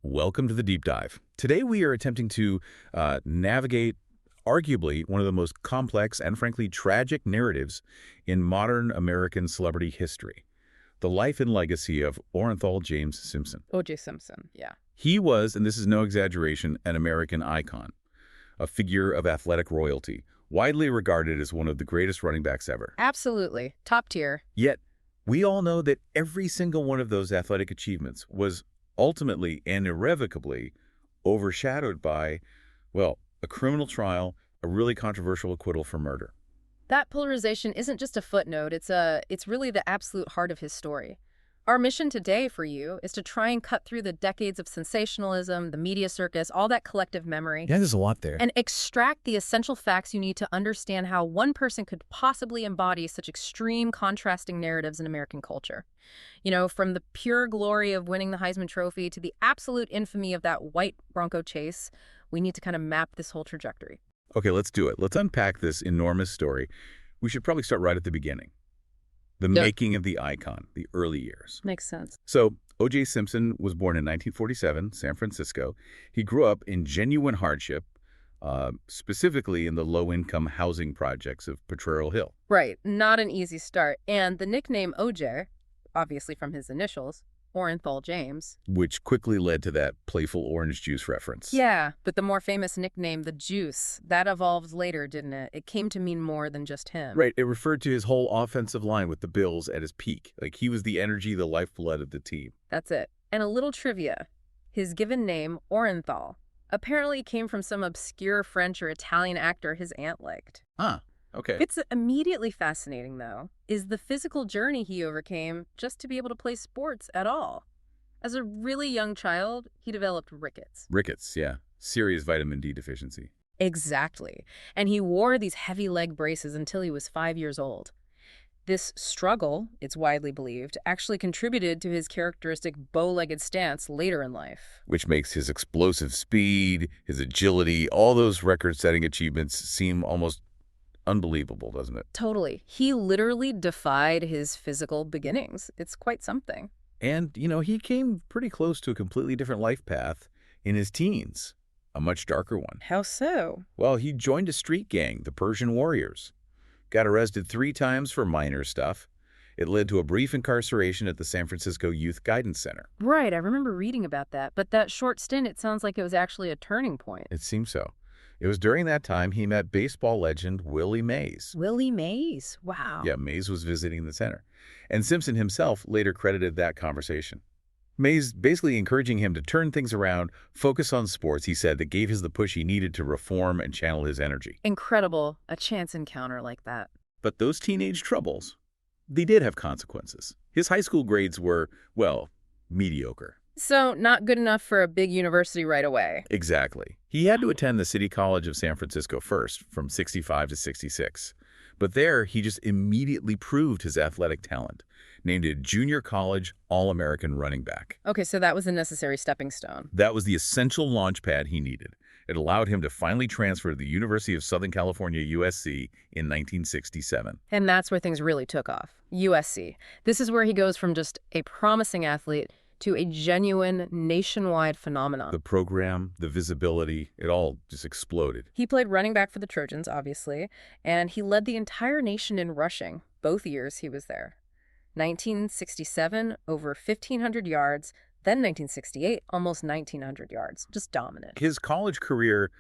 Welcome to the Deep Dive. Today we are attempting to navigate arguably one of the most complex and frankly tragic narratives in modern American celebrity history, the life and legacy of Orenthal James Simpson. O.J. Simpson, yeah. He was, and this is no exaggeration, an American icon, a figure of athletic royalty, widely regarded as one of the greatest running backs ever. Absolutely. Top tier. Yet, we all know that every single one of those athletic achievements was ultimately and irrevocably overshadowed by, well, a criminal trial, a really controversial acquittal for murder. That polarization isn't just a footnote, it's really the absolute heart of his story. Our mission today for you is to try and cut through the decades of sensationalism, the media circus, all that collective memory. Yeah, there's a lot there. And extract the essential facts you need to understand how one person could possibly embody such extreme contrasting narratives in American culture. You know, from the pure glory of winning the Heisman Trophy to the absolute infamy of that white Bronco chase, we need to kind of map this whole trajectory. Okay, let's do it. Let's unpack this enormous story. We should probably start right at the beginning. The making of the icon, the early years. Makes sense. So, O.J. Simpson was born in 1947, San Francisco. He grew up in genuine hardship, specifically in the low-income housing projects of Potrero Hill. Right. Not an easy start. And the nickname OJ, obviously from his initials, Orenthal James. Which quickly led to that playful orange juice reference. Yeah, but the more famous nickname, the Juice, that evolved later, didn't it? It came to mean more than just him. Right. It referred to his whole offensive line with the Bills at his peak. Like, he was the energy, the lifeblood of the team. That's it. And a little trivia. His given name, Orenthal, apparently came from some obscure French or Italian actor his aunt liked. Ah, okay. It's immediately fascinating, though, is the physical journey he overcame just to be able to play sports at all. As a really young child, he developed rickets. Rickets, yeah. Serious vitamin D deficiency. Exactly. And he wore these heavy leg braces until he was 5 years old. This struggle, it's widely believed, actually contributed to his characteristic bow-legged stance later in life. Which makes his explosive speed, his agility, all those record-setting achievements seem almost unbelievable, doesn't it? Totally. He literally defied his physical beginnings. It's quite something. And, you know, he came pretty close to a completely different life path in his teens, a much darker one. How so? Well, he joined a street gang, the Persian Warriors. Got arrested 3 times for minor stuff. It led to a brief incarceration at the San Francisco Youth Guidance Center. Right, I remember reading about that. But that short stint, it sounds like it was actually a turning point. It seems so. It was during that time he met baseball legend Willie Mays. Willie Mays? Wow. Yeah, Mays was visiting the center. And Simpson himself later credited that conversation. Mays basically encouraging him to turn things around, focus on sports, he said, that gave him the push he needed to reform and channel his energy. Incredible, a chance encounter like that. But those teenage troubles, they did have consequences. His high school grades were, well, mediocre. So, not good enough for a big university right away. Exactly. He had to attend the City College of San Francisco first, from 65 to 66. But there, he just immediately proved his athletic talent, named a junior college All-American running back. Okay, so that was a necessary stepping stone. That was the essential launch pad he needed. It allowed him to finally transfer to the University of Southern California, USC, in 1967. And that's where things really took off. USC. This is where he goes from just a promising athlete to a genuine nationwide phenomenon. The program, the visibility, it all just exploded. He played running back for the Trojans, obviously, and he led the entire nation in rushing, both years he was there. 1967, over 1,500 yards, then 1968, almost 1,900 yards, just dominant. His college career,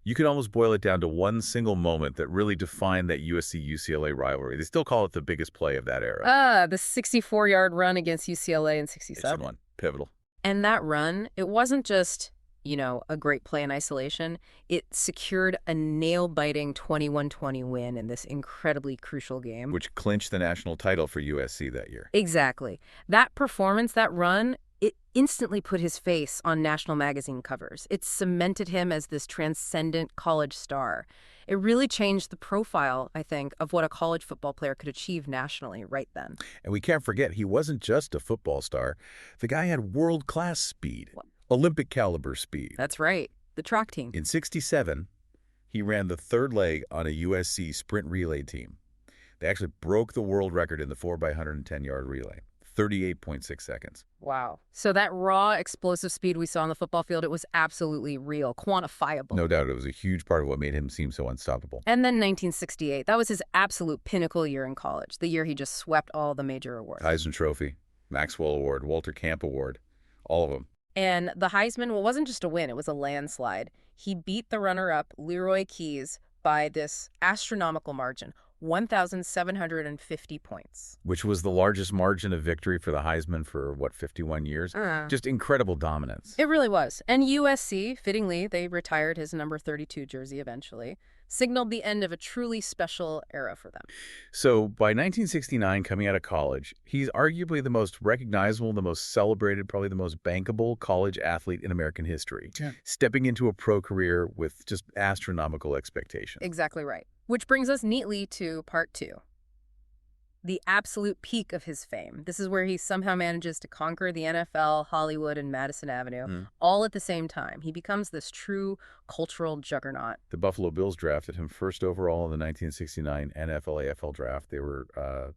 you could almost boil it down to one single moment that really defined that USC-UCLA rivalry. They still call it the biggest play of that era. The 64-yard run against UCLA in 67. It's one. Pivotal. And that run, it wasn't just, you know, a great play in isolation. It secured a nail-biting 21-20 win in this incredibly crucial game. Which clinched the national title for USC that year. Exactly. That performance, that run, it instantly put his face on national magazine covers. It cemented him as this transcendent college star. It really changed the profile, I think, of what a college football player could achieve nationally right then. And we can't forget, he wasn't just a football star. The guy had world-class speed, Olympic-caliber speed. That's right, the track team. In 67, he ran the 3rd leg on a USC sprint relay team. They actually broke the world record in the 4x110-yard relay. 38.6 seconds. Wow. So that raw, explosive speed we saw on the football field, it was absolutely real, quantifiable. No doubt it was a huge part of what made him seem so unstoppable. And then 1968, that was his absolute pinnacle year in college, the year he just swept all the major awards. Heisman Trophy, Maxwell Award, Walter Camp Award, all of them. And the Heisman, well, wasn't just a win, it was a landslide. He beat the runner-up, Leroy Keys, by this astronomical margin, 1,750 points. Which was the largest margin of victory for the Heisman for, 51 years? Just incredible dominance. It really was. And USC, fittingly, they retired his number 32 jersey eventually, signaled the end of a truly special era for them. So by 1969, coming out of college, he's arguably the most recognizable, the most celebrated, probably the most bankable college athlete in American history, stepping into a pro career with just astronomical expectations. Exactly right. Which brings us neatly to part 2. The absolute peak of his fame. This is where he somehow manages to conquer the NFL, Hollywood, and Madison Avenue, all at the same time. He becomes this true cultural juggernaut. The Buffalo Bills drafted him first overall in the 1969 NFL-AFL draft. They were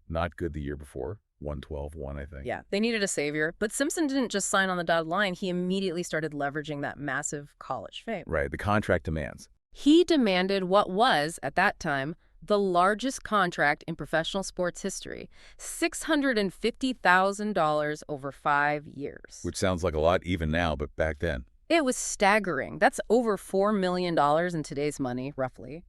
not good the year before. 112-1, I think. Yeah, they needed a savior. But Simpson didn't just sign on the dotted line. He immediately started leveraging that massive college fame. Right, the contract demands. He demanded what was, at that time, the largest contract in professional sports history, $650,000 over 5 years. Which sounds like a lot even now, but back then. It was staggering. That's over $4 million in today's money, roughly.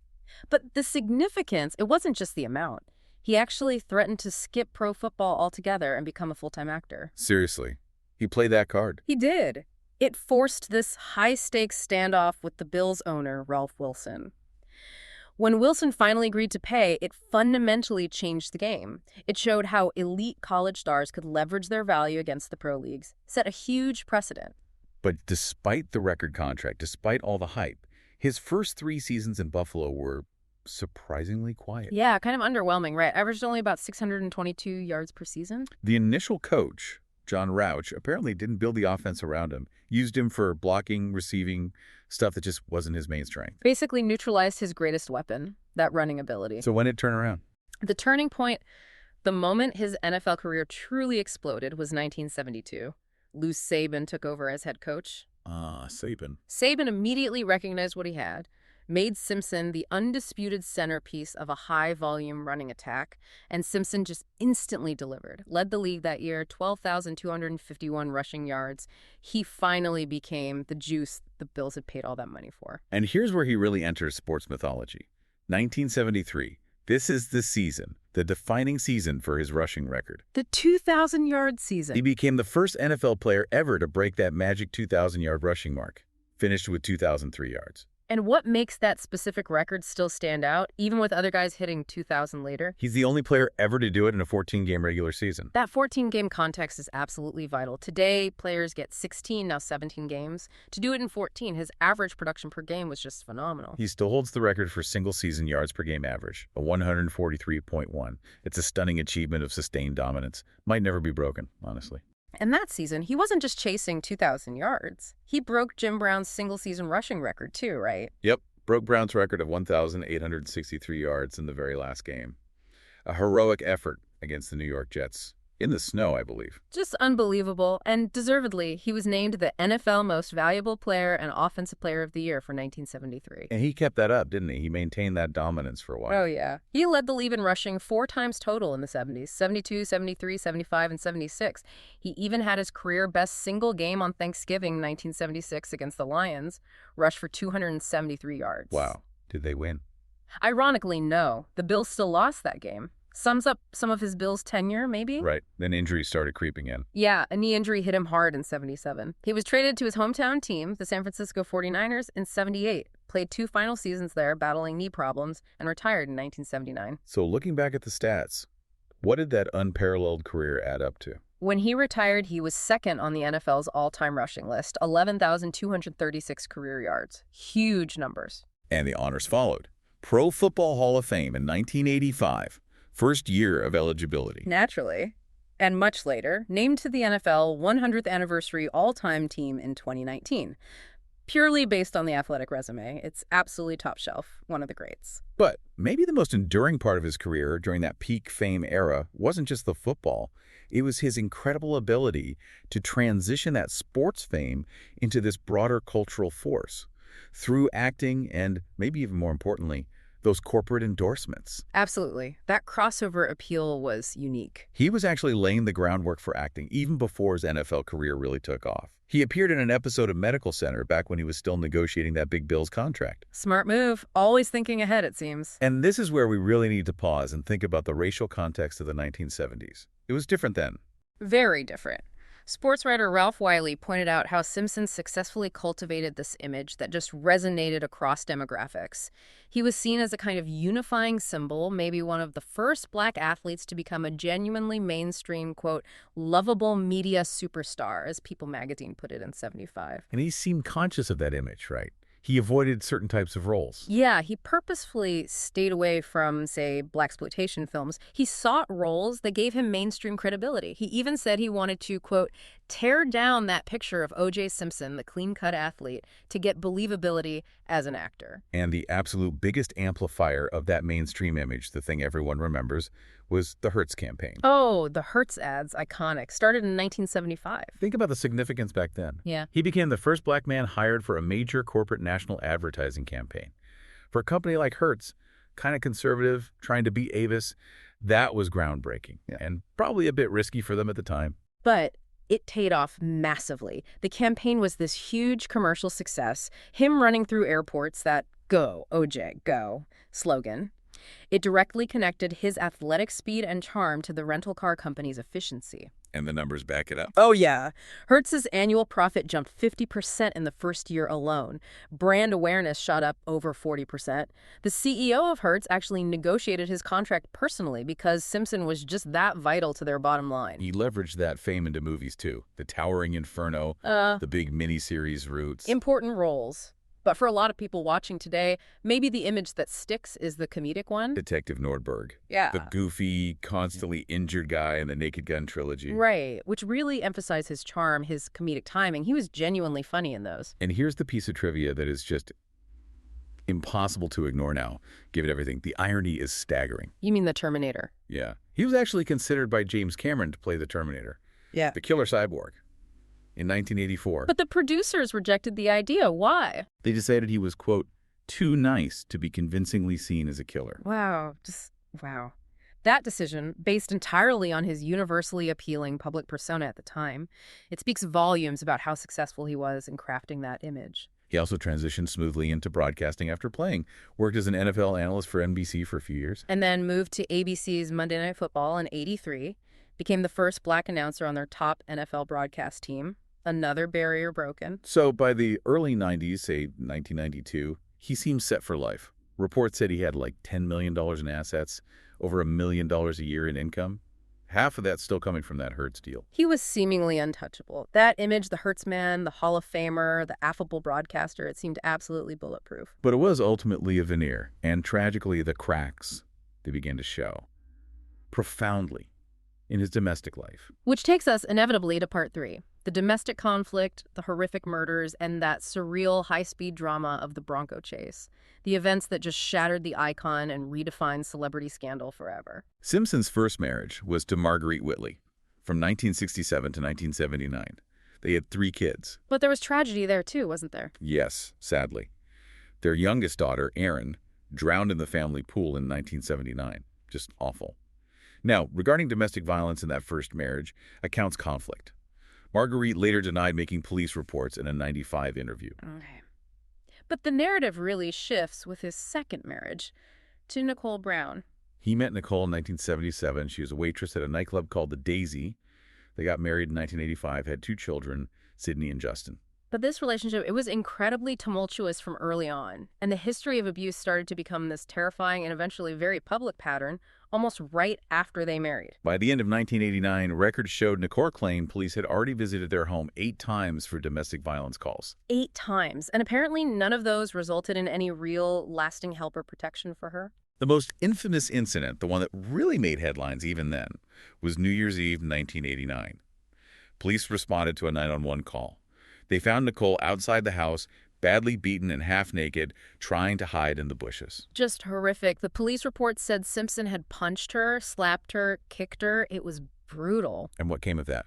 But the significance, it wasn't just the amount. He actually threatened to skip pro football altogether and become a full-time actor. Seriously, he played that card. He did. It forced this high-stakes standoff with the Bills' owner, Ralph Wilson. When Wilson finally agreed to pay, it fundamentally changed the game. It showed how elite college stars could leverage their value against the pro leagues, set a huge precedent. But despite the record contract, despite all the hype, his first 3 seasons in Buffalo were surprisingly quiet. Yeah, kind of underwhelming, right? Averaged only about 622 yards per season. The initial coach, John Rauch, apparently didn't build the offense around him, used him for blocking, receiving, stuff that just wasn't his main strength. Basically neutralized his greatest weapon, that running ability. So when did it turn around? The turning point, the moment his NFL career truly exploded, was 1972. Lou Saban took over as head coach. Saban. Saban immediately recognized what he had, made Simpson the undisputed centerpiece of a high-volume running attack, and Simpson just instantly delivered. Led the league that year, 12,251 rushing yards. He finally became the juice the Bills had paid all that money for. And here's where he really enters sports mythology. 1973. This is the season, the defining season for his rushing record. The 2,000-yard season. He became the first NFL player ever to break that magic 2,000-yard rushing mark, finished with 2,003 yards. And what makes that specific record still stand out, even with other guys hitting 2,000 later? He's the only player ever to do it in a 14-game regular season. That 14-game context is absolutely vital. Today, players get 16, now 17 games. To do it in 14, his average production per game was just phenomenal. He still holds the record for single-season yards per game average, a 143.1. It's a stunning achievement of sustained dominance. Might never be broken, honestly. And that season, he wasn't just chasing 2,000 yards. He broke Jim Brown's single-season rushing record, too, right? Yep, broke Brown's record of 1,863 yards in the very last game. A heroic effort against the New York Jets. In the snow, I believe. Just unbelievable. And deservedly, he was named the NFL Most Valuable Player and Offensive Player of the Year for 1973. And he kept that up, didn't he? He maintained that dominance for a while. Oh, yeah. He led the league in rushing 4 times total in the 70s, 72, 73, 75, and 76. He even had his career-best single game on Thanksgiving 1976 against the Lions, rushed for 273 yards. Wow. Did they win? Ironically, no. The Bills still lost that game. Sums up some of his Bills' tenure, maybe? Right. Then injuries started creeping in. Yeah, a knee injury hit him hard in 77. He was traded to his hometown team, the San Francisco 49ers, in 78. Played 2 final seasons there, battling knee problems, and retired in 1979. So looking back at the stats, what did that unparalleled career add up to? When he retired, he was second on the NFL's all-time rushing list, 11,236 career yards. Huge numbers. And the honors followed. Pro Football Hall of Fame in 1985. First year of eligibility. Naturally. And much later, named to the NFL 100th anniversary all-time team in 2019. Purely based on the athletic resume, it's absolutely top shelf, one of the greats. But maybe the most enduring part of his career during that peak fame era wasn't just the football. It was his incredible ability to transition that sports fame into this broader cultural force through acting and, maybe even more importantly, those corporate endorsements. Absolutely. That crossover appeal was unique. He was actually laying the groundwork for acting even before his NFL career really took off. He appeared in an episode of Medical Center back when he was still negotiating that big Bills contract. Smart move. Always thinking ahead, it seems. And this is where we really need to pause and think about the racial context of the 1970s. It was different then. Very different. Sports writer Ralph Wiley pointed out how Simpson successfully cultivated this image that just resonated across demographics. He was seen as a kind of unifying symbol, maybe one of the first black athletes to become a genuinely mainstream, quote, lovable media superstar, as People magazine put it in '75. And he seemed conscious of that image, right? He avoided certain types of roles. Yeah, he purposefully stayed away from, say, blaxploitation films. He sought roles that gave him mainstream credibility. He even said he wanted to, quote, tear down that picture of O.J. Simpson, the clean-cut athlete, to get believability as an actor. And the absolute biggest amplifier of that mainstream image, the thing everyone remembers, was the Hertz campaign. Oh, the Hertz ads, iconic. Started in 1975. Think about the significance back then. Yeah. He became the first black man hired for a major corporate national advertising campaign. For a company like Hertz, kind of conservative, trying to beat Avis, that was groundbreaking and probably a bit risky for them at the time. But it paid off massively. The campaign was this huge commercial success, him running through airports that "Go, OJ, go" slogan. It directly connected his athletic speed and charm to the rental car company's efficiency. And the numbers back it up. Oh, yeah. Hertz's annual profit jumped 50% in the first year alone. Brand awareness shot up over 40%. The CEO of Hertz actually negotiated his contract personally because Simpson was just that vital to their bottom line. He leveraged that fame into movies, too. The Towering Inferno, the big miniseries Roots. Important roles. But for a lot of people watching today, maybe the image that sticks is the comedic one. Detective Nordberg. Yeah. The goofy, constantly injured guy in the Naked Gun trilogy. Right, which really emphasized his charm, his comedic timing. He was genuinely funny in those. And here's the piece of trivia that is just impossible to ignore now, given everything. The irony is staggering. You mean the Terminator? Yeah. He was actually considered by James Cameron to play the Terminator. Yeah. The killer cyborg. In 1984. But the producers rejected the idea. Why? They decided he was, quote, too nice to be convincingly seen as a killer. Wow. Wow. That decision, based entirely on his universally appealing public persona at the time, it speaks volumes about how successful he was in crafting that image. He also transitioned smoothly into broadcasting after playing. Worked as an NFL analyst for NBC for a few years. And then moved to ABC's Monday Night Football in '83. Became the first black announcer on their top NFL broadcast team. Another barrier broken. So by the early 90s, say 1992, he seemed set for life. Reports said he had like $10 million in assets, over $1 million a year in income. Half of that's still coming from that Hertz deal. He was seemingly untouchable. That image, the Hertz man, the Hall of Famer, the affable broadcaster, it seemed absolutely bulletproof. But it was ultimately a veneer, and tragically the cracks, they began to show. Profoundly. In his domestic life. Which takes us inevitably to part 3. The domestic conflict, the horrific murders, and that surreal high-speed drama of the Bronco chase. The events that just shattered the icon and redefined celebrity scandal forever. Simpson's first marriage was to Marguerite Whitley from 1967 to 1979. They had 3 kids. But there was tragedy there too, wasn't there? Yes, sadly. Their youngest daughter, Erin, drowned in the family pool in 1979. Just awful. Now, regarding domestic violence in that first marriage, accounts conflict. Marguerite later denied making police reports in a '95 interview. Okay. But the narrative really shifts with his second marriage to Nicole Brown. He met Nicole in 1977. She was a waitress at a nightclub called the Daisy. They got married in 1985, had 2 children, Sydney and Justin. But this relationship, it was incredibly tumultuous from early on, and the history of abuse started to become this terrifying and eventually very public pattern almost right after they married. By the end of 1989, records showed Nicole claimed police had already visited their home 8 times for domestic violence calls. 8 times, and apparently none of those resulted in any real lasting help or protection for her. The most infamous incident, the one that really made headlines even then, was New Year's Eve 1989. Police responded to a 911 call. They found Nicole outside the house, badly beaten and half-naked, trying to hide in the bushes. Just horrific. The police report said Simpson had punched her, slapped her, kicked her. It was Brutal. And what came of that?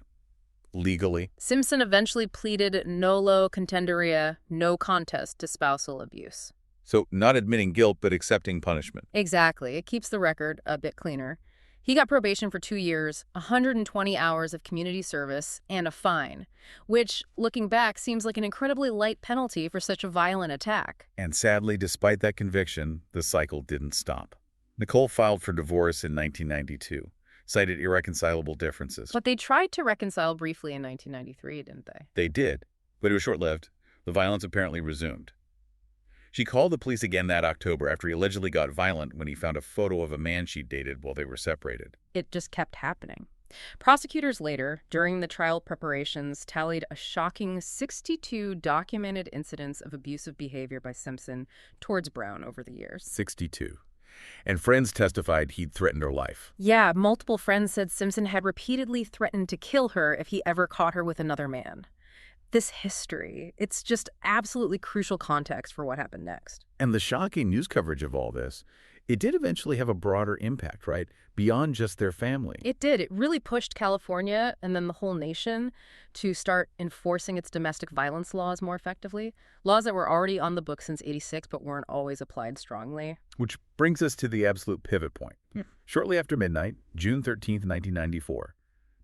Legally? Simpson eventually pleaded nolo contenderia, no contest to spousal abuse. So not admitting guilt, but accepting punishment. Exactly. It keeps the record a bit cleaner. He got probation for 2 years, 120 hours of community service, and a fine, which, looking back, seems like an incredibly light penalty for such a violent attack. And sadly, despite that conviction, the cycle didn't stop. Nicole filed for divorce in 1992, cited irreconcilable differences. But they tried to reconcile briefly in 1993, didn't they? They did, but it was short-lived. The violence apparently resumed. She called the police again that October after he allegedly got violent when he found a photo of a man she dated while they were separated. It just kept happening. Prosecutors later, during the trial preparations, tallied a shocking 62 documented incidents of abusive behavior by Simpson towards Brown over the years. 62. And friends testified he'd threatened her life. Yeah, multiple friends said Simpson had repeatedly threatened to kill her if he ever caught her with another man. This history, it's just absolutely crucial context for what happened next. And the shocking news coverage of all this, it did eventually have a broader impact, right? Beyond just their family. It did. It really pushed California and then the whole nation to start enforcing its domestic violence laws more effectively. Laws that were already on the books since '86 but weren't always applied strongly. Which brings us to the absolute pivot point. Shortly after midnight, June 13th, 1994,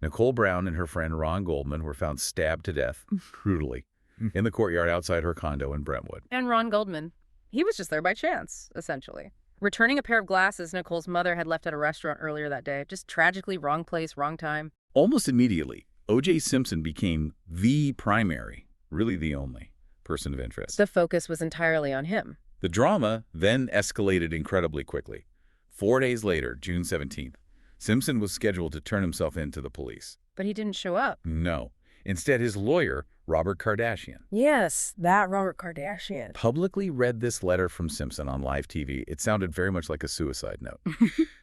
Nicole Brown and her friend Ron Goldman were found stabbed to death, brutally, in the courtyard outside her condo in Brentwood. And Ron Goldman, he was just there by chance, essentially. Returning a pair of glasses Nicole's mother had left at a restaurant earlier that day. Just tragically wrong place, wrong time. Almost immediately, O.J. Simpson became the primary, really the only, person of interest. The focus was entirely on him. The drama then escalated incredibly quickly. 4 days later, June 17th, Simpson was scheduled to turn himself in to the police. But he didn't show up. No. Instead, his lawyer, Robert Kardashian, Yes, that Robert Kardashian. publicly read this letter from Simpson on live TV. It sounded very much like a suicide note.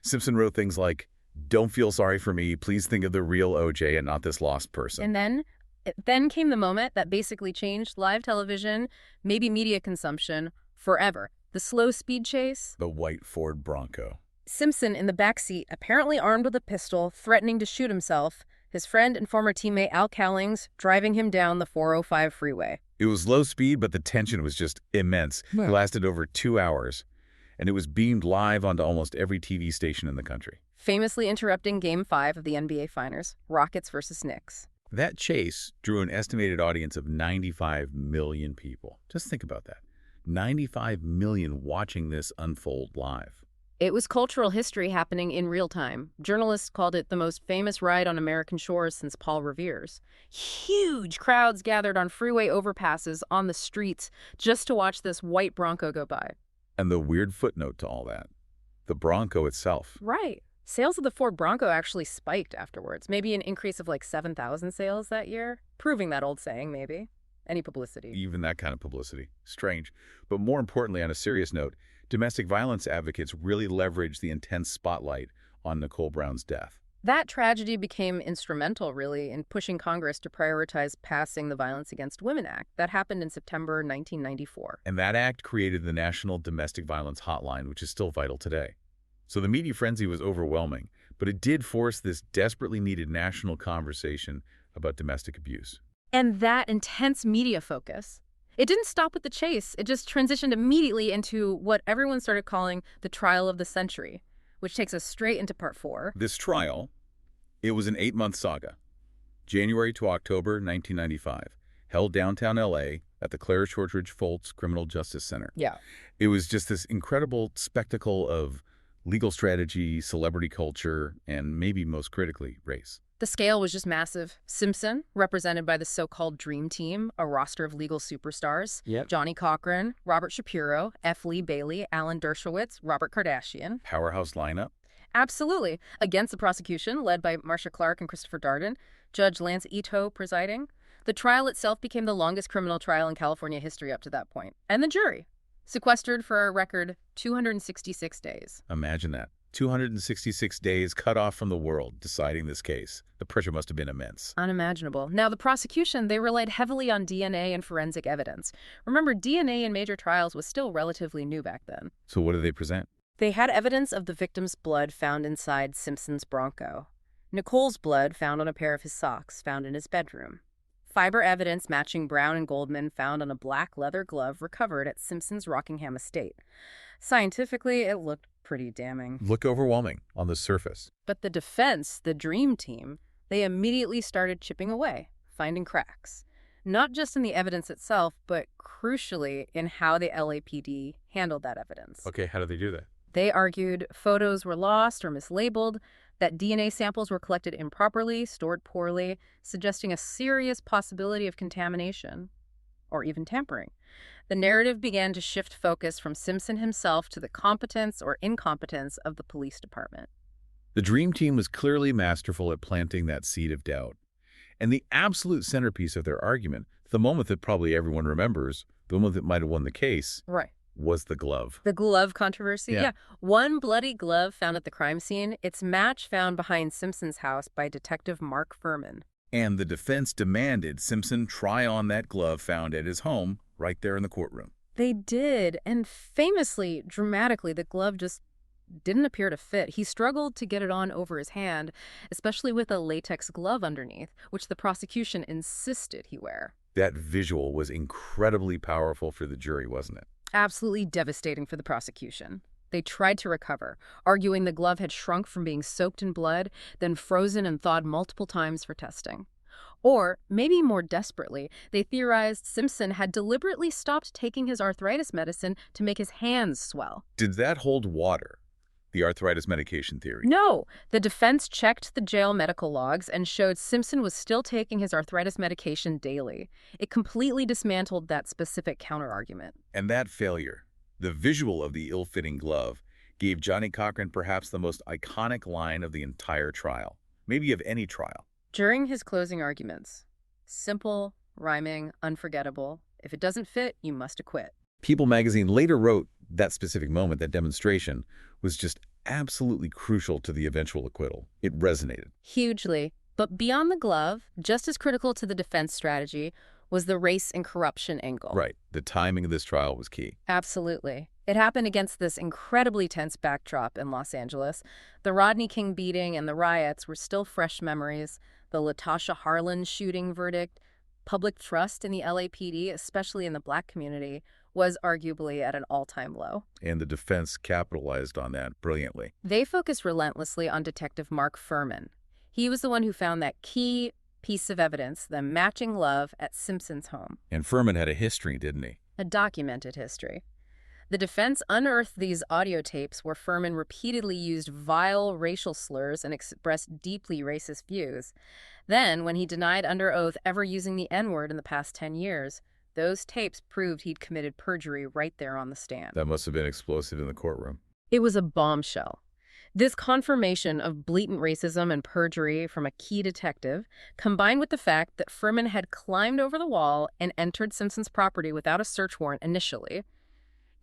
Simpson wrote things like, "Don't feel sorry for me. Please think of the real O.J. and not this lost person." And then came the moment that basically changed live television, maybe media consumption, forever. The slow speed chase. The white Ford Bronco. Simpson in the backseat, apparently armed with a pistol, threatening to shoot himself. His friend and former teammate Al Cowlings driving him down the 405 freeway. It was low speed, but the tension was just immense. It lasted over 2 hours, and it was beamed live onto almost every TV station in the country. Famously interrupting Game 5 of the NBA Finals, Rockets versus Knicks. That chase drew an estimated audience of 95 million people. Just think about that. 95 million watching this unfold live. It was cultural history happening in real time. Journalists called it the most famous ride on American shores since Paul Revere's. Huge crowds gathered on freeway overpasses, on the streets, just to watch this white Bronco go by. And the weird footnote to all that, the Bronco itself. Right. Sales of the Ford Bronco actually spiked afterwards. Maybe an increase of like 7,000 sales that year. Proving that old saying, maybe. Any publicity. Even that kind of publicity. Strange. But more importantly, on a serious note, domestic violence advocates really leveraged the intense spotlight on Nicole Brown's death. That tragedy became instrumental, really, in pushing Congress to prioritize passing the Violence Against Women Act. That happened in September 1994. And that act created the National Domestic Violence Hotline, which is still vital today. So the media frenzy was overwhelming, but it did force this desperately needed national conversation about domestic abuse. And that intense media focus, it didn't stop with the chase. It just transitioned immediately into what everyone started calling the trial of the century, which takes us straight into part 4. This trial, it was an 8-month saga, January to October 1995, held downtown L.A. at the Claire Shortridge Foltz Criminal Justice Center. Yeah. It was just this incredible spectacle of legal strategy, celebrity culture, and maybe most critically, race. The scale was just massive. Simpson, represented by the so-called Dream Team, a roster of legal superstars. Yep. Johnny Cochran, Robert Shapiro, F. Lee Bailey, Alan Dershowitz, Robert Kardashian. Powerhouse lineup. Absolutely. Against the prosecution, led by Marcia Clark and Christopher Darden, Judge Lance Ito presiding. The trial itself became the longest criminal trial in California history up to that point. And the jury, sequestered for a record 266 days. Imagine that. 266 days cut off from the world deciding this case. The pressure must have been immense. Unimaginable. Now, the prosecution, they relied heavily on DNA and forensic evidence. Remember, DNA in major trials was still relatively new back then. So what did they present? They had evidence of the victim's blood found inside Simpson's Bronco. Nicole's blood found on a pair of his socks found in his bedroom. Fiber evidence matching Brown and Goldman found on a black leather glove recovered at Simpson's Rockingham estate. Scientifically, it looked pretty damning. Look overwhelming on the surface. But the defense, the dream team, they immediately started chipping away, finding cracks. Not just in the evidence itself, but crucially in how the LAPD handled that evidence. Okay, how do they do that? They argued photos were lost or mislabeled, that DNA samples were collected improperly, stored poorly, suggesting a serious possibility of contamination or even tampering. The narrative began to shift focus from Simpson himself to the competence or incompetence of the police department. The Dream Team was clearly masterful at planting that seed of doubt. And the absolute centerpiece of their argument, the moment that probably everyone remembers, the moment that might have won the case, Right. was the glove. The glove controversy? Yeah. One bloody glove found at the crime scene, its match found behind Simpson's house by Detective Mark Furman. And the defense demanded Simpson try on that glove found at his home right there in the courtroom. They did, and famously, dramatically, the glove just didn't appear to fit. He struggled to get it on over his hand, especially with a latex glove underneath, which the prosecution insisted he wear. That visual was incredibly powerful for the jury, wasn't it? Absolutely devastating for the prosecution. They tried to recover, arguing the glove had shrunk from being soaked in blood, then frozen and thawed multiple times for testing. Or, maybe more desperately, they theorized Simpson had deliberately stopped taking his arthritis medicine to make his hands swell. Did that hold water, the arthritis medication theory? No, the defense checked the jail medical logs and showed Simpson was still taking his arthritis medication daily. It completely dismantled that specific counterargument. And that failure, the visual of the ill-fitting glove, gave Johnny Cochran perhaps the most iconic line of the entire trial, maybe of any trial. During his closing arguments, simple, rhyming, unforgettable, if it doesn't fit, you must acquit. People magazine later wrote that specific moment, that demonstration, was just absolutely crucial to the eventual acquittal. It resonated. Hugely. But beyond the glove, just as critical to the defense strategy was the race and corruption angle. Right. The timing of this trial was key. Absolutely. It happened against this incredibly tense backdrop in Los Angeles. The Rodney King beating and the riots were still fresh memories. The Latasha Harlan shooting verdict, public trust in the LAPD, especially in the Black community, was arguably at an all-time low. And the defense capitalized on that brilliantly. They focused relentlessly on Detective Mark Furman. He was the one who found that key piece of evidence, the matching glove at Simpson's home. And Furman had a history, didn't he? A documented history. The defense unearthed these audio tapes where Furman repeatedly used vile racial slurs and expressed deeply racist views. Then, when he denied under oath ever using the N-word in the past 10 years, those tapes proved he'd committed perjury right there on the stand. That must have been explosive in the courtroom. It was a bombshell. This confirmation of blatant racism and perjury from a key detective, combined with the fact that Furman had climbed over the wall and entered Simpson's property without a search warrant initially,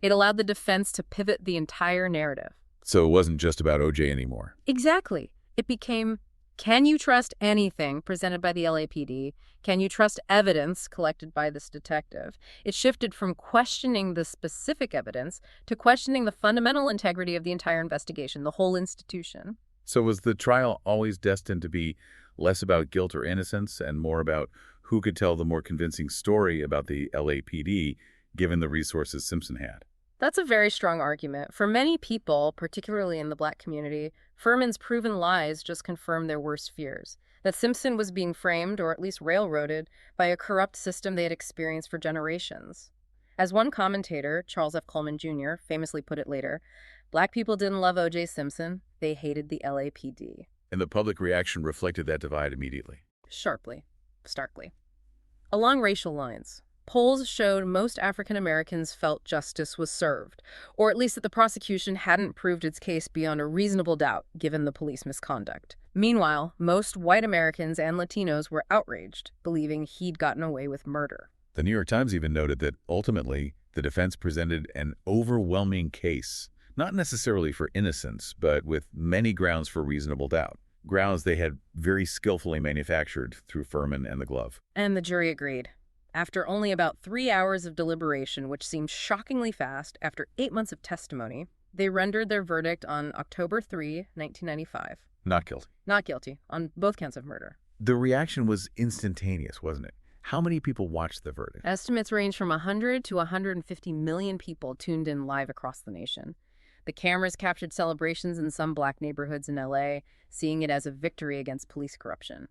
it allowed the defense to pivot the entire narrative. So it wasn't just about O.J. anymore. Exactly. It became, can you trust anything presented by the LAPD? Can you trust evidence collected by this detective? It shifted from questioning the specific evidence to questioning the fundamental integrity of the entire investigation, the whole institution. So was the trial always destined to be less about guilt or innocence and more about who could tell the more convincing story about the LAPD, given the resources Simpson had? That's a very strong argument. For many people, particularly in the Black community, Furman's proven lies just confirmed their worst fears. That Simpson was being framed, or at least railroaded, by a corrupt system they had experienced for generations. As one commentator, Charles F. Coleman Jr., famously put it later, Black people didn't love O.J. Simpson, they hated the LAPD. And the public reaction reflected that divide immediately. Sharply, starkly. Along racial lines, polls showed most African Americans felt justice was served, or at least that the prosecution hadn't proved its case beyond a reasonable doubt, given the police misconduct. Meanwhile, most white Americans and Latinos were outraged, believing he'd gotten away with murder. The New York Times even noted that ultimately the defense presented an overwhelming case, not necessarily for innocence, but with many grounds for reasonable doubt. Grounds they had very skillfully manufactured through Furman and the glove. And the jury agreed. After only about 3 hours of deliberation, which seemed shockingly fast after 8 months of testimony, they rendered their verdict on October 3, 1995. Not guilty. Not guilty on both counts of murder. The reaction was instantaneous, wasn't it? How many people watched the verdict? Estimates range from 100 to 150 million people tuned in live across the nation. The cameras captured celebrations in some black neighborhoods in LA, seeing it as a victory against police corruption.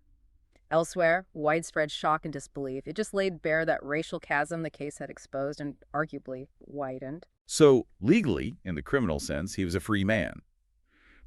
Elsewhere, widespread shock and disbelief. It just laid bare that racial chasm the case had exposed and arguably widened. So, legally, in the criminal sense, he was a free man.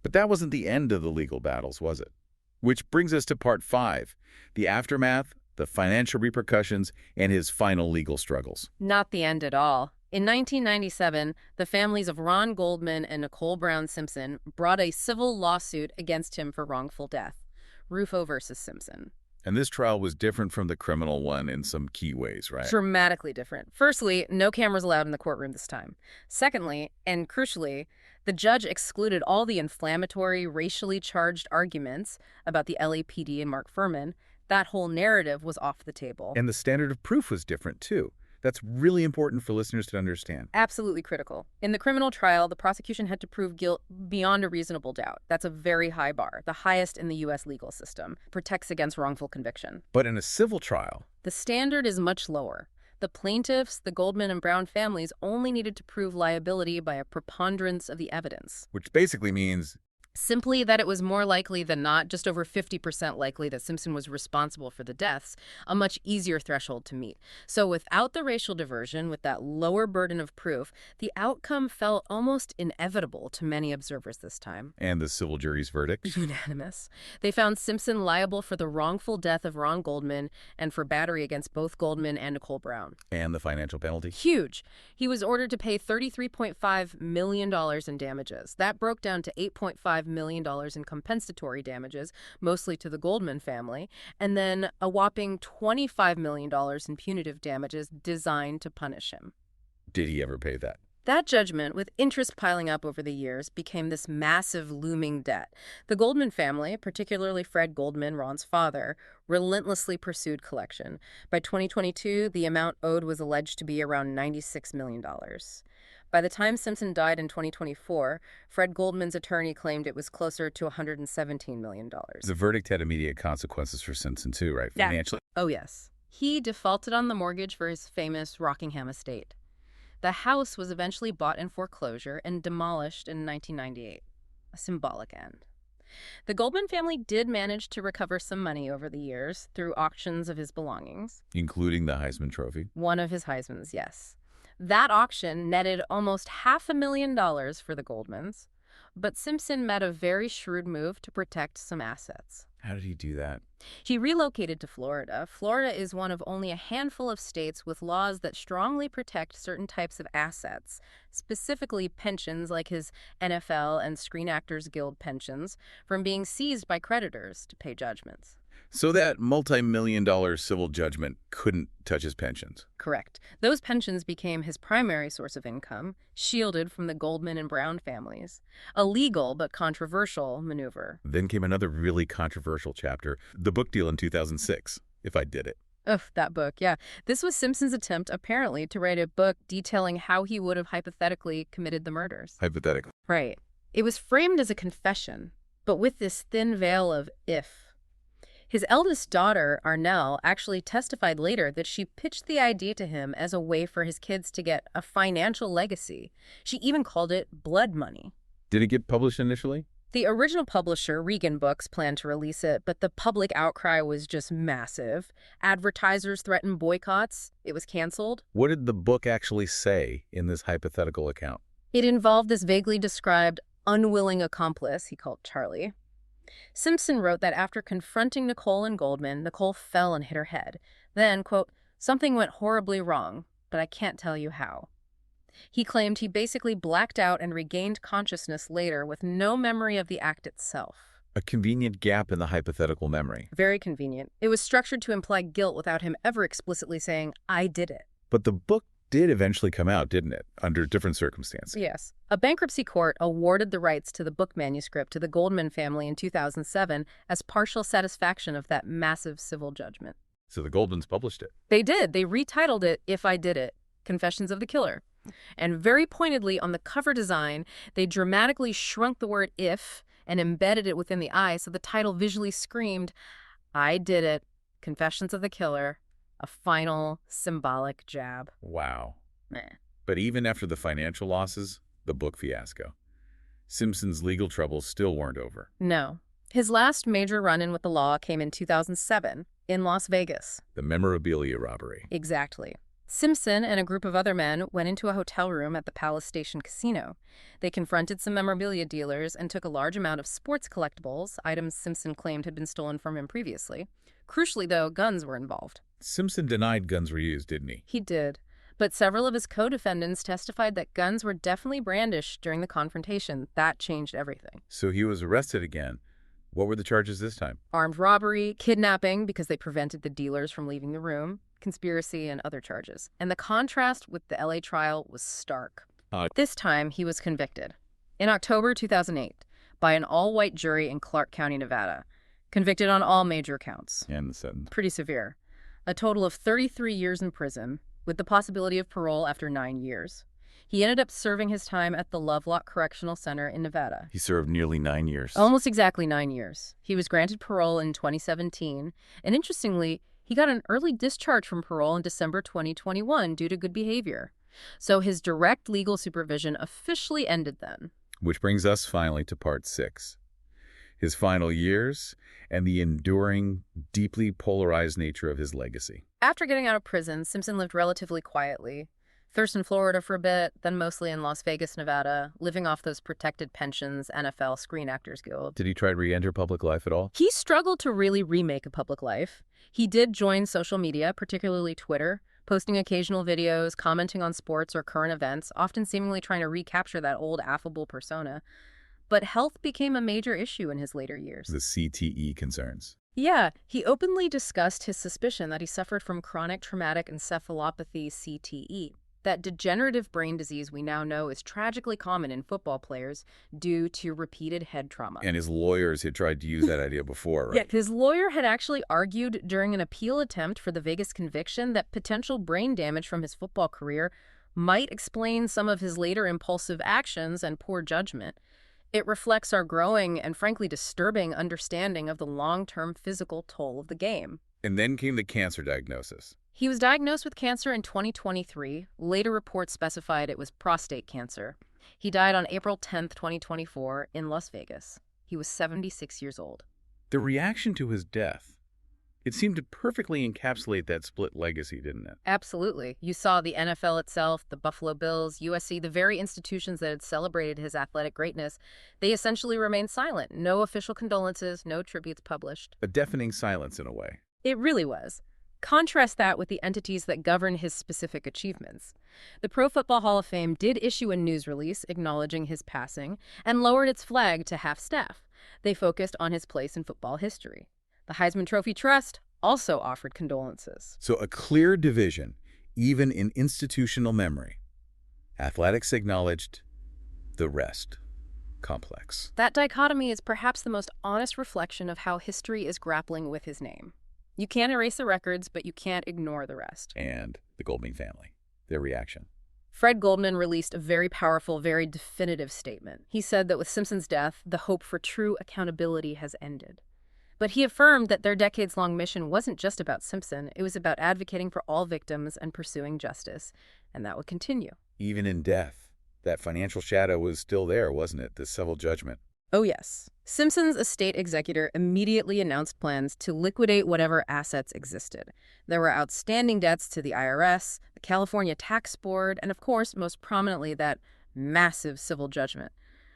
But that wasn't the end of the legal battles, was it? Which brings us to part 5, the aftermath, the financial repercussions, and his final legal struggles. Not the end at all. In 1997, the families of Ron Goldman and Nicole Brown Simpson brought a civil lawsuit against him for wrongful death. Rufo versus Simpson. And this trial was different from the criminal one in some key ways, right? Dramatically different. Firstly, no cameras allowed in the courtroom this time. Secondly, and crucially, the judge excluded all the inflammatory, racially charged arguments about the LAPD and Mark Fuhrman. That whole narrative was off the table. And the standard of proof was different, too. That's really important for listeners to understand. Absolutely critical. In the criminal trial, the prosecution had to prove guilt beyond a reasonable doubt. That's a very high bar, the highest in the U.S. legal system. Protects against wrongful conviction. But in a civil trial, the standard is much lower. The plaintiffs, the Goldman and Brown families, only needed to prove liability by a preponderance of the evidence. which basically means Simply that it was more likely than not, just over 50% likely that Simpson was responsible for the deaths, a much easier threshold to meet. So without the racial diversion, with that lower burden of proof, the outcome felt almost inevitable to many observers this time. and the civil jury's verdict. Unanimous. They found Simpson liable for the wrongful death of Ron Goldman and for battery against both Goldman and Nicole Brown. And the financial penalty. Huge. He was ordered to pay $33.5 million in damages. That broke down to $8.5 million in compensatory damages, mostly to the Goldman family, and then a whopping $25 million in punitive damages designed to punish him. Did he ever pay that? That judgment, with interest piling up over the years, became this massive looming debt. The Goldman family, particularly Fred Goldman, Ron's father, relentlessly pursued collection. By 2022, the amount owed was alleged to be around $96 million. By the time Simpson died in 2024, Fred Goldman's attorney claimed it was closer to $117 million. The verdict had immediate consequences for Simpson, too, right? Yeah. Financially. Oh, yes. He defaulted on the mortgage for his famous Rockingham estate. The house was eventually bought in foreclosure and demolished in 1998. A symbolic end. The Goldman family did manage to recover some money over the years through auctions of his belongings. Including the Heisman Trophy. One of his Heismans, yes. That auction netted almost $500,000 for the Goldmans, but Simpson made a very shrewd move to protect some assets. How did he do that? He relocated to Florida. Florida is one of only a handful of states with laws that strongly protect certain types of assets, specifically pensions like his NFL and Screen Actors Guild pensions, from being seized by creditors to pay judgments. So that multi-million-dollar civil judgment couldn't touch his pensions. Correct. Those pensions became his primary source of income, shielded from the Goldman and Brown families. A legal but controversial maneuver. Then came another really controversial chapter, the book deal in 2006, If I Did It. Ugh, that book, yeah. This was Simpson's attempt, apparently, to write a book detailing how he would have hypothetically committed the murders. Hypothetically. Right. It was framed as a confession, but with this thin veil of if. His eldest daughter, Arnell, actually testified later that she pitched the idea to him as a way for his kids to get a financial legacy. She even called it blood money. Did it get published initially? The original publisher, Regan Books, planned to release it, but the public outcry was just massive. Advertisers threatened boycotts. It was canceled. What did the book actually say in this hypothetical account? It involved this vaguely described unwilling accomplice he called Charlie. Simpson wrote that after confronting Nicole and Goldman, Nicole fell and hit her head. Then, quote, something went horribly wrong, but I can't tell you how. He claimed he basically blacked out and regained consciousness later with no memory of the act itself. A convenient gap in the hypothetical memory. Very convenient. It was structured to imply guilt without him ever explicitly saying, I did it. But the book did eventually come out, didn't it? Under different circumstances. Yes. A bankruptcy court awarded the rights to the book manuscript to the Goldman family in 2007 as partial satisfaction of that massive civil judgment. So the Goldmans published it. They did. They retitled it, If I Did It, Confessions of the Killer. And very pointedly on the cover design, they dramatically shrunk the word if and embedded it within the eye so the title visually screamed, "I did it. Confessions of the Killer. A final symbolic jab." Wow. Meh. But even after the financial losses, the book fiasco, Simpson's legal troubles still weren't over. No. His last major run-in with the law came in 2007 in Las Vegas. The memorabilia robbery. Exactly. Simpson and a group of other men went into a hotel room at the Palace Station Casino. They confronted some memorabilia dealers and took a large amount of sports collectibles, items Simpson claimed had been stolen from him previously. Crucially, though, guns were involved. Simpson denied guns were used, didn't he? He did. But several of his co-defendants testified that guns were definitely brandished during the confrontation. That changed everything. So he was arrested again. What were the charges this time? Armed robbery, kidnapping because they prevented the dealers from leaving the room, conspiracy, and other charges. And the contrast with the LA trial was stark. This time, he was convicted. In October 2008, by an all-white jury in Clark County, Nevada. Convicted on all major counts. And the sentence. Pretty severe. A total of 33 years in prison, with the possibility of parole after 9 years. He ended up serving his time at the Lovelock Correctional Center in Nevada. He served nearly 9 years. Almost exactly 9 years. He was granted parole in 2017, and interestingly, he got an early discharge from parole in December 2021 due to good behavior. So his direct legal supervision officially ended then. Which brings us finally to part 6. His final years and the enduring, deeply polarized nature of his legacy. After getting out of prison, Simpson lived relatively quietly. Thurston, Florida for a bit, then mostly in Las Vegas, Nevada, living off those protected pensions NFL Screen Actors Guild. Did he try to re-enter public life at all? He struggled to really remake a public life. He did join social media, particularly Twitter, posting occasional videos, commenting on sports or current events, often seemingly trying to recapture that old affable persona. But health became a major issue in his later years. The CTE concerns. Yeah, he openly discussed his suspicion that he suffered from chronic traumatic encephalopathy, CTE. That degenerative brain disease we now know is tragically common in football players due to repeated head trauma. And his lawyers had tried to use that idea before, right? Yeah, his lawyer had actually argued during an appeal attempt for the Vegas conviction that potential brain damage from his football career might explain some of his later impulsive actions and poor judgment. It reflects our growing and frankly disturbing understanding of the long-term physical toll of the game. And then came the cancer diagnosis. He was diagnosed with cancer in 2023. Later reports specified it was prostate cancer. He died on April 10, 2024, in Las Vegas. He was 76 years old. The reaction to his death, it seemed to perfectly encapsulate that split legacy, didn't it? Absolutely. You saw the NFL itself, the Buffalo Bills, USC, the very institutions that had celebrated his athletic greatness, they essentially remained silent. No official condolences, no tributes published. A deafening silence in a way. It really was. Contrast that with the entities that govern his specific achievements. The Pro Football Hall of Fame did issue a news release acknowledging his passing and lowered its flag to half-staff. They focused on his place in football history. The Heisman Trophy Trust also offered condolences. So a clear division, even in institutional memory. Athletics acknowledged, the rest complex. That dichotomy is perhaps the most honest reflection of how history is grappling with his name. You can't erase the records, but you can't ignore the rest. And the Goldman family, their reaction. Fred Goldman released a very powerful, very definitive statement. He said that with Simpson's death, the hope for true accountability has ended. But he affirmed that their decades-long mission wasn't just about Simpson. It was about advocating for all victims and pursuing justice, and that would continue. Even in death, that financial shadow was still there, wasn't it? The civil judgment. Oh, yes. Simpson's estate executor immediately announced plans to liquidate whatever assets existed. There were outstanding debts to the IRS, the California Tax Board, and of course, most prominently, that massive civil judgment.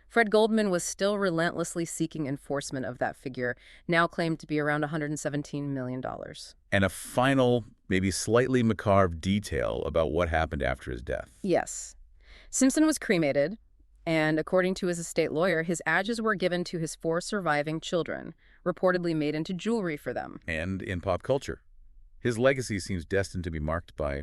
Fred Goldman was still relentlessly seeking enforcement of that figure, now claimed to be around $117 million. And a final, maybe slightly macabre detail about what happened after his death. Yes. Simpson was cremated, and according to his estate lawyer, his ashes were given to his 4 surviving children, reportedly made into jewelry for them. And in pop culture, his legacy seems destined to be marked by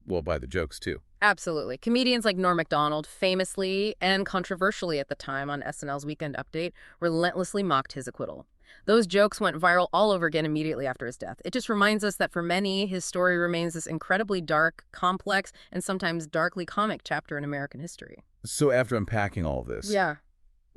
the jokes, too. Absolutely. Comedians like Norm Macdonald famously and controversially at the time on SNL's Weekend Update relentlessly mocked his acquittal. Those jokes went viral all over again immediately after his death. It just reminds us that for many, his story remains this incredibly dark, complex, and sometimes darkly comic chapter in American history. So after unpacking all this, Yeah.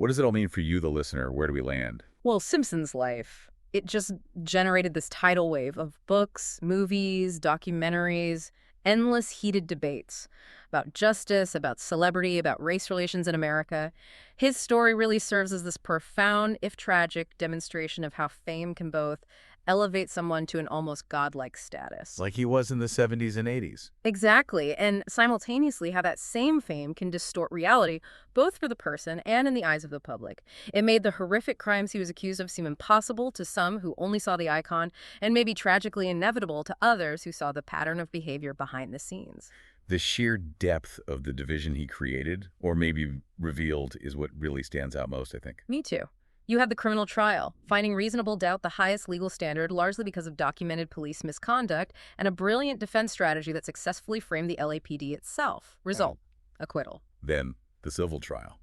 What does it all mean for you, the listener? Where do we land? Well, Simpson's life, it just generated this tidal wave of books, movies, documentaries, endless heated debates about justice, about celebrity, about race relations in America. His story really serves as this profound, if tragic, demonstration of how fame can both elevate someone to an almost godlike status. Like he was in the 70s and 80s. Exactly, and simultaneously how that same fame can distort reality, both for the person and in the eyes of the public. It made the horrific crimes he was accused of seem impossible to some who only saw the icon, and maybe tragically inevitable to others who saw the pattern of behavior behind the scenes. The sheer depth of the division he created, or maybe revealed, is what really stands out most, I think. Me too. You had the criminal trial, finding reasonable doubt the highest legal standard largely because of documented police misconduct and a brilliant defense strategy that successfully framed the LAPD itself. Result, acquittal. Then, the civil trial,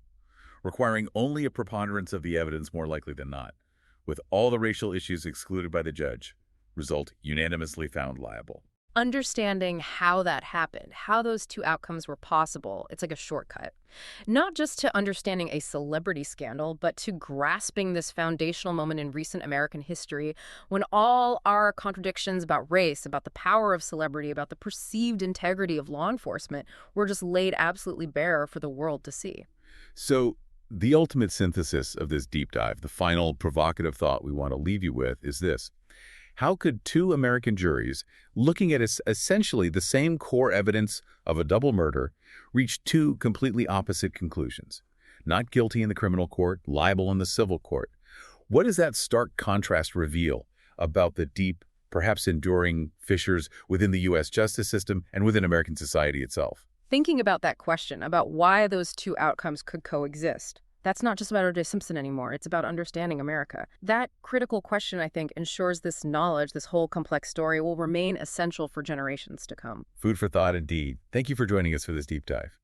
requiring only a preponderance of the evidence more likely than not, with all the racial issues excluded by the judge. Result, unanimously found liable. Understanding how that happened, how those two outcomes were possible, it's like a shortcut. Not just to understanding a celebrity scandal, but to grasping this foundational moment in recent American history when all our contradictions about race, about the power of celebrity, about the perceived integrity of law enforcement were just laid absolutely bare for the world to see. So, the ultimate synthesis of this deep dive, the final provocative thought we want to leave you with, is this. How could two American juries, looking at essentially the same core evidence of a double murder, reach two completely opposite conclusions? Not guilty in the criminal court, liable in the civil court. What does that stark contrast reveal about the deep, perhaps enduring fissures within the U.S. justice system and within American society itself? Thinking about that question, about why those two outcomes could coexist, that's not just about O.J. Simpson anymore. It's about understanding America. That critical question, I think, ensures this knowledge, this whole complex story, will remain essential for generations to come. Food for thought indeed. Thank you for joining us for this deep dive.